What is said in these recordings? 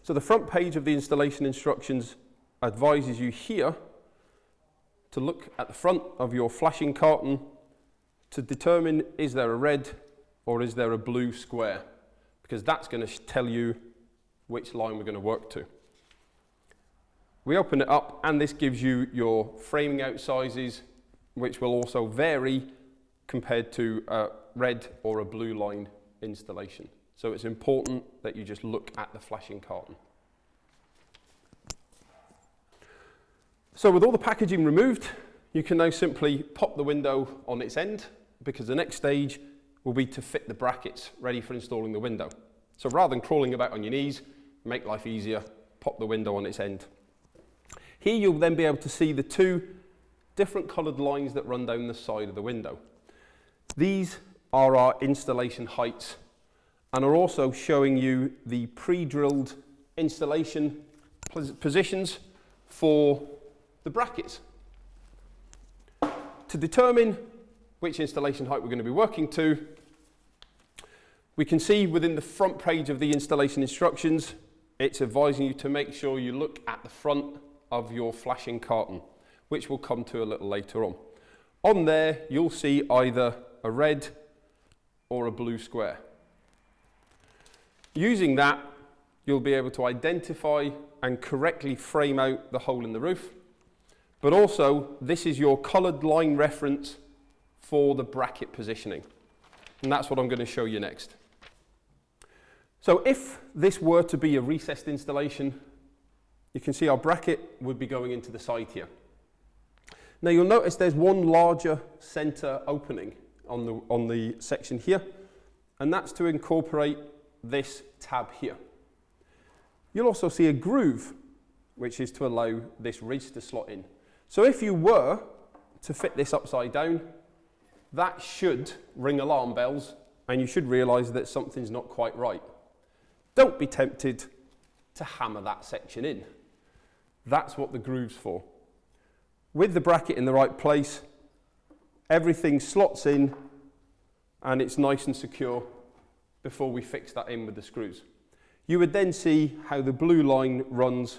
So the front page of the installation instructions advises you here to look at the front of your flashing carton to determine is there a red or is there a blue square, because that's going to tell you which line we're going to work to. We open it up and this gives you your framing out sizes, which will also vary compared to a red or a blue line installation. So it's important that you just look at the flashing carton. So with all the packaging removed, you can now simply pop the window on its end, because the next stage will be to fit the brackets ready for installing the window. So rather than crawling about on your knees, make life easier, pop the window on its end. Here you'll then be able to see the two different coloured lines that run down the side of the window. These are our installation heights and are also showing you the pre-drilled installation positions for the brackets. To determine which installation height we're going to be working to, we can see within the front page of the installation instructions, it's advising you to make sure you look at the front of your flashing carton, which we'll come to a little later on. On there, you'll see either a red or a blue square. Using that, you'll be able to identify and correctly frame out the hole in the roof, but also this is your coloured line reference for the bracket positioning, and that's what I'm going to show you next. So if this were to be a recessed installation, you can see our bracket would be going into the side here. Now you'll notice there's one larger centre opening on the section here, and that's to incorporate this tab here. You'll also see a groove, which is to allow this ridge to slot in. So if you were to fit this upside down, that should ring alarm bells, and you should realise that something's not quite right. Don't be tempted to hammer that section in. That's what the groove's for. With the bracket in the right place, everything slots in and it's nice and secure before we fix that in with the screws. You would then see how the blue line runs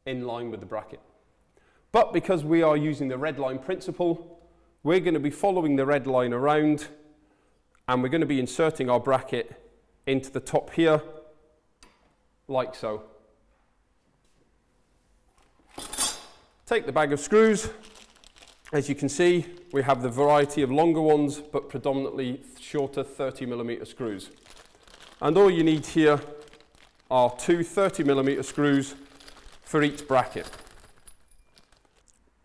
in line with the bracket. But because we are using the red line principle, we're going to be following the red line around and we're going to be inserting our bracket into the top here, like so. Take the bag of screws. As you can see, we have the variety of longer ones, but predominantly shorter 30mm screws. And all you need here are two 30mm screws for each bracket.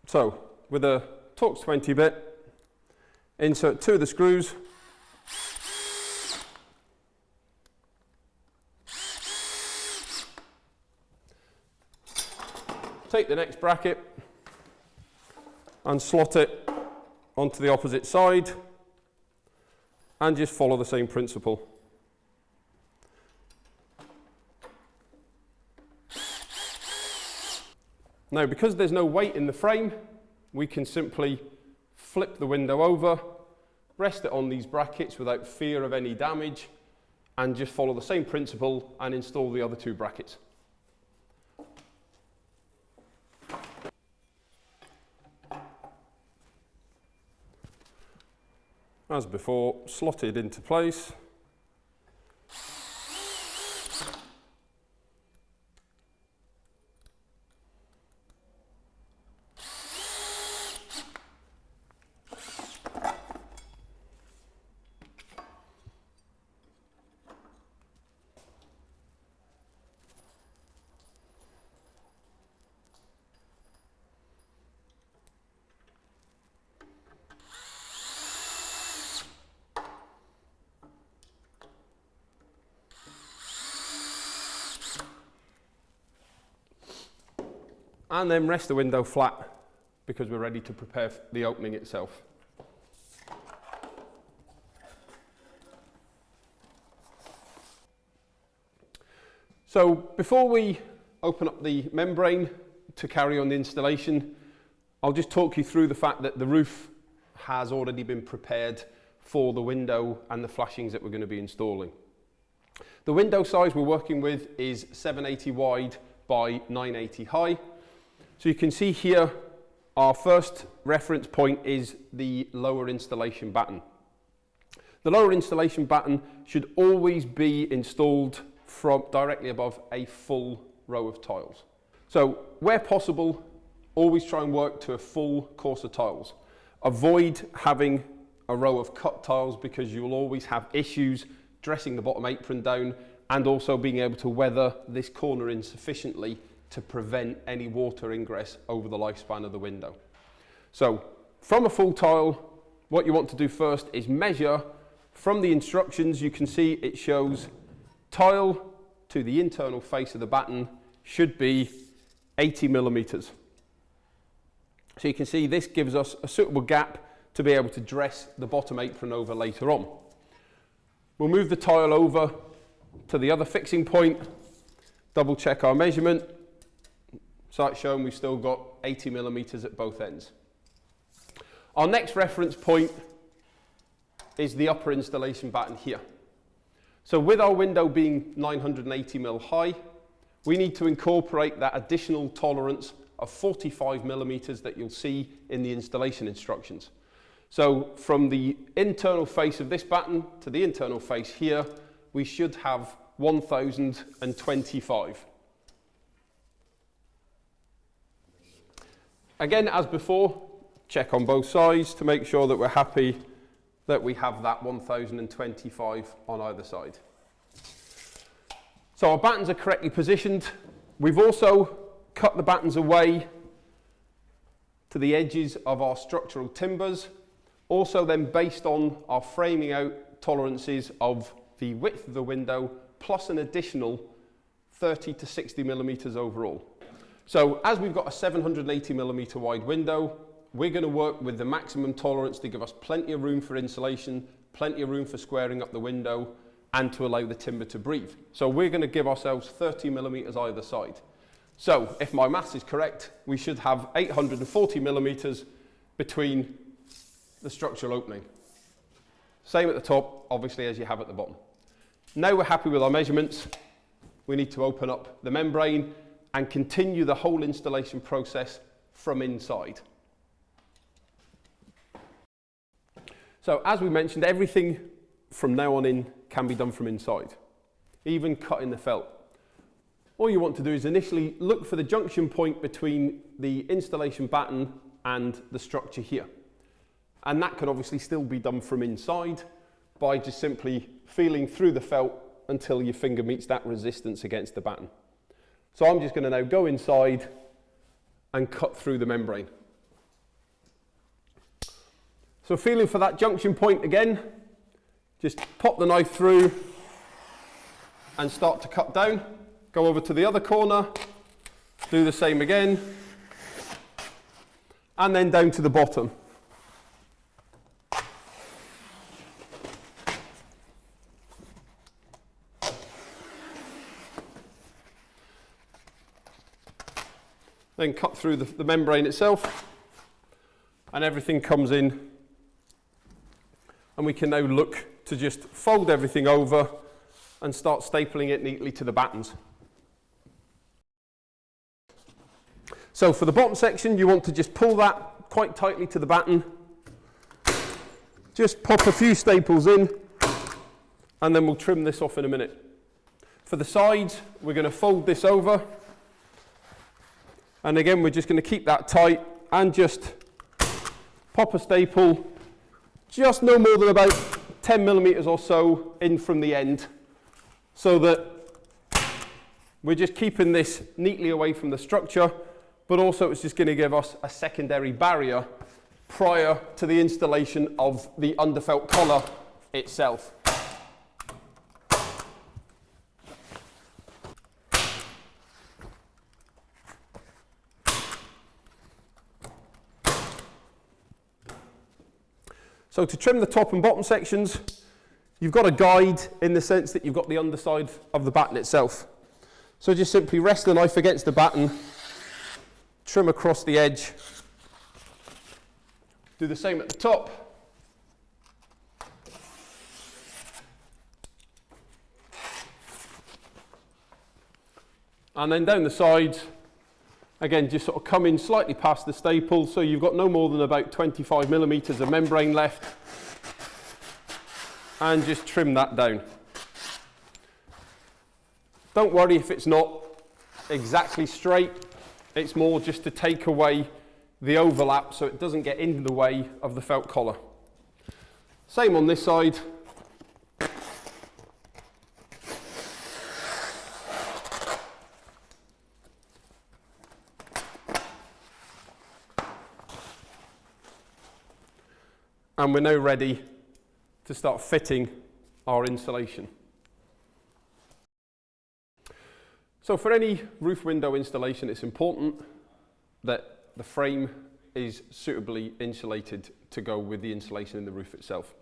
So, with a Torx 20 bit, insert two of the screws. Take the next bracket and slot it onto the opposite side and just follow the same principle. Now, because there's no weight in the frame, we can simply flip the window over, rest it on these brackets without fear of any damage, and just follow the same principle and install the other two brackets. As before, slotted into place. And then rest the window flat because we're ready to prepare the opening itself. So before we open up the membrane to carry on the installation, I'll just talk you through the fact that the roof has already been prepared for the window and the flashings that we're going to be installing. The window size we're working with is 780 wide by 980 high. So you can see here our first reference point is the lower installation batten. The lower installation batten should always be installed from directly above a full row of tiles. So where possible, always try and work to a full course of tiles. Avoid having a row of cut tiles because you will always have issues dressing the bottom apron down and also being able to weather this corner in sufficiently to prevent any water ingress over the lifespan of the window. So from a full tile, what you want to do first is measure. From the instructions you can see it shows tile to the internal face of the batten should be 80 millimeters. So you can see this gives us a suitable gap to be able to dress the bottom apron over later on. We'll move the tile over to the other fixing point, double check our measurement. So it's shown we've still got 80 millimeters at both ends. Our next reference point is the upper installation batten here. So with our window being 980 mm high, we need to incorporate that additional tolerance of 45 millimeters that you'll see in the installation instructions. So from the internal face of this batten to the internal face here, we should have 1025. Again, as before, check on both sides to make sure that we're happy that we have that 1025 on either side. So our battens are correctly positioned. We've also cut the battens away to the edges of our structural timbers. Also then based on our framing out tolerances of the width of the window plus an additional 30 to 60 millimeters overall. So as we've got a 780 millimeter wide window, we're going to work with the maximum tolerance to give us plenty of room for insulation, plenty of room for squaring up the window and to allow the timber to breathe. So we're going to give ourselves 30 millimeters either side. So if my maths is correct, we should have 840 millimeters between the structural opening. Same at the top, obviously, as you have at the bottom. Now we're happy with our measurements. We need to open up the membrane and continue the whole installation process from inside. So as we mentioned, everything from now on in can be done from inside, even cutting the felt. All you want to do is initially look for the junction point between the installation batten and the structure here. And that can obviously still be done from inside by just simply feeling through the felt until your finger meets that resistance against the batten. So I'm just going to now go inside and cut through the membrane. So feeling for that junction point again, just pop the knife through and start to cut down. Go over to the other corner, do the same again, and then down to the bottom. Then cut through the membrane itself, and everything comes in. And we can now look to just fold everything over and start stapling it neatly to the battens. So for the bottom section, you want to just pull that quite tightly to the batten. Just pop a few staples in, and then we'll trim this off in a minute. For the sides, we're going to fold this over. And again, we're just going to keep that tight and just pop a staple just no more than about 10 millimeters or so in from the end, so that we're just keeping this neatly away from the structure, but also it's just going to give us a secondary barrier prior to the installation of the underfelt collar itself. So to trim the top and bottom sections, you've got a guide in the sense that you've got the underside of the batten itself. So just simply rest the knife against the batten, trim across the edge, do the same at the top. And then down the sides, again, just sort of come in slightly past the staple, so you've got no more than about 25 millimeters of membrane left, and just trim that down. Don't worry if it's not exactly straight, it's more just to take away the overlap so it doesn't get in the way of the felt collar. Same on this side. And we're now ready to start fitting our insulation. So for any roof window installation, it's important that the frame is suitably insulated to go with the insulation in the roof itself.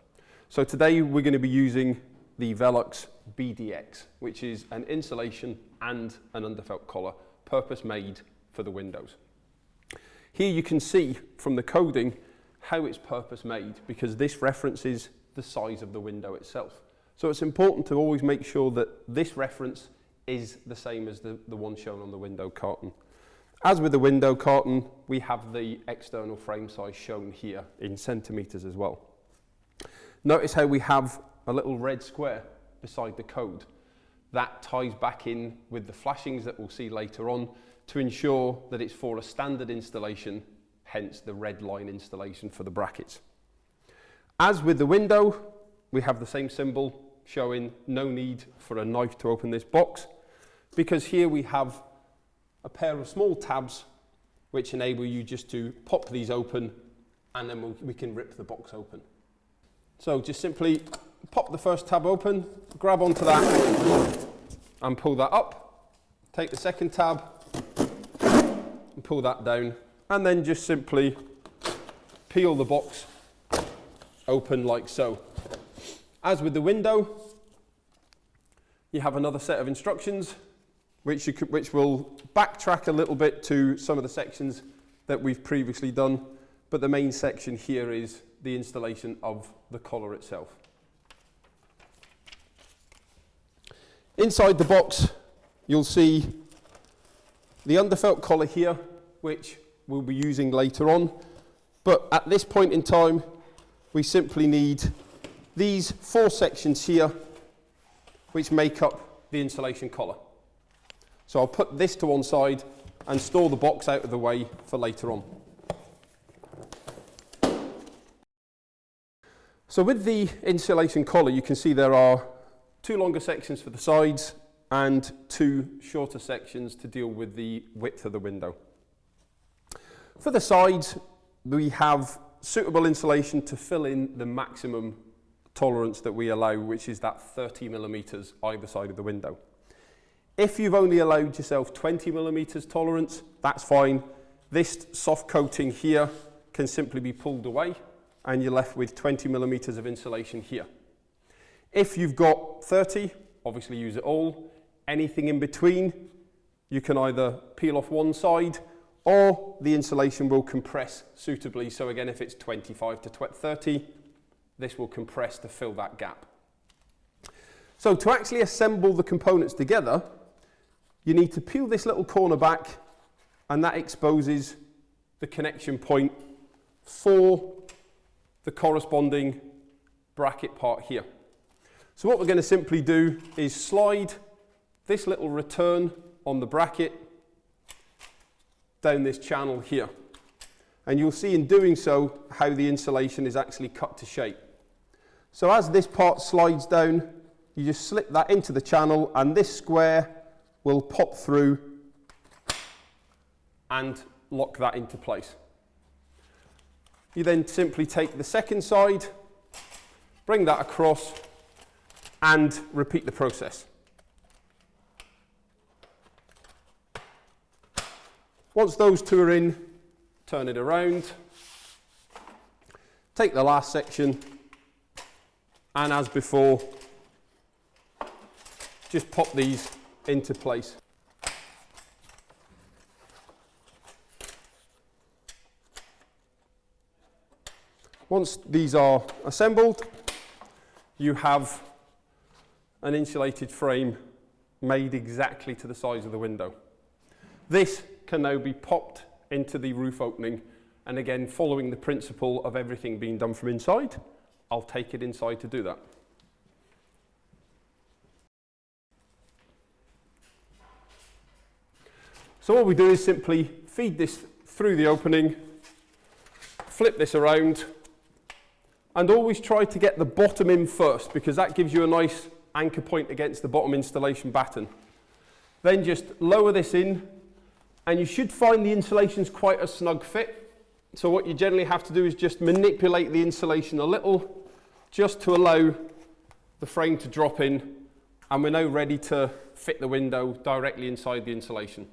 So today we're going to be using the Velux BDX, which is an insulation and an underfelt collar, purpose made for the windows. Here you can see from the coding how it's purpose made, because this references the size of the window itself. So it's important to always make sure that this reference is the same as the one shown on the window carton. As with the window carton, we have the external frame size shown here in centimeters as well. Notice how we have a little red square beside the code. That ties back in with the flashings that we'll see later on to ensure that it's for a standard installation, hence the red line installation for the brackets. As with the window, we have the same symbol showing no need for a knife to open this box, because here we have a pair of small tabs which enable you just to pop these open, and then we can rip the box open. So just simply pop the first tab open, grab onto that and pull that up. Take the second tab and pull that down, and then just simply peel the box open like so. As with the window, you have another set of instructions which will backtrack a little bit to some of the sections that we've previously done, but the main section here is the installation of the collar itself. Inside the box, you'll see the underfelt collar here, which we'll be using later on, but at this point in time, we simply need these 4 sections here, which make up the insulation collar. So I'll put this to one side and store the box out of the way for later on. So with the insulation collar, you can see there are 2 longer sections for the sides and 2 shorter sections to deal with the width of the window. For the sides, we have suitable insulation to fill in the maximum tolerance that we allow, which is that 30 millimeters either side of the window. If you've only allowed yourself 20 millimeters tolerance, that's fine. This soft coating here can simply be pulled away and you're left with 20 millimeters of insulation here. If you've got 30, obviously use it all. Anything in between, you can either peel off one side or the insulation will compress suitably. So again, if it's 25 to 30, this will compress to fill that gap. So to actually assemble the components together, you need to peel this little corner back, and that exposes the connection point for the corresponding bracket part here. So what we're going to simply do is slide this little return on the bracket down this channel here. And you'll see in doing so how the insulation is actually cut to shape. So as this part slides down, you just slip that into the channel and this square will pop through and lock that into place. You then simply take the second side, bring that across and repeat the process. Once those 2 are in, turn it around, take the last section, and as before, just pop these into place. Once these are assembled, you have an insulated frame made exactly to the size of the window. This can now be popped into the roof opening, and again, following the principle of everything being done from inside, I'll take it inside to do that. So what we do is simply feed this through the opening, flip this around, and always try to get the bottom in first, because that gives you a nice anchor point against the bottom installation batten. Then just lower this in, and you should find the insulation's quite a snug fit. So what you generally have to do is just manipulate the insulation a little, just to allow the frame to drop in, and we're now ready to fit the window directly inside the insulation.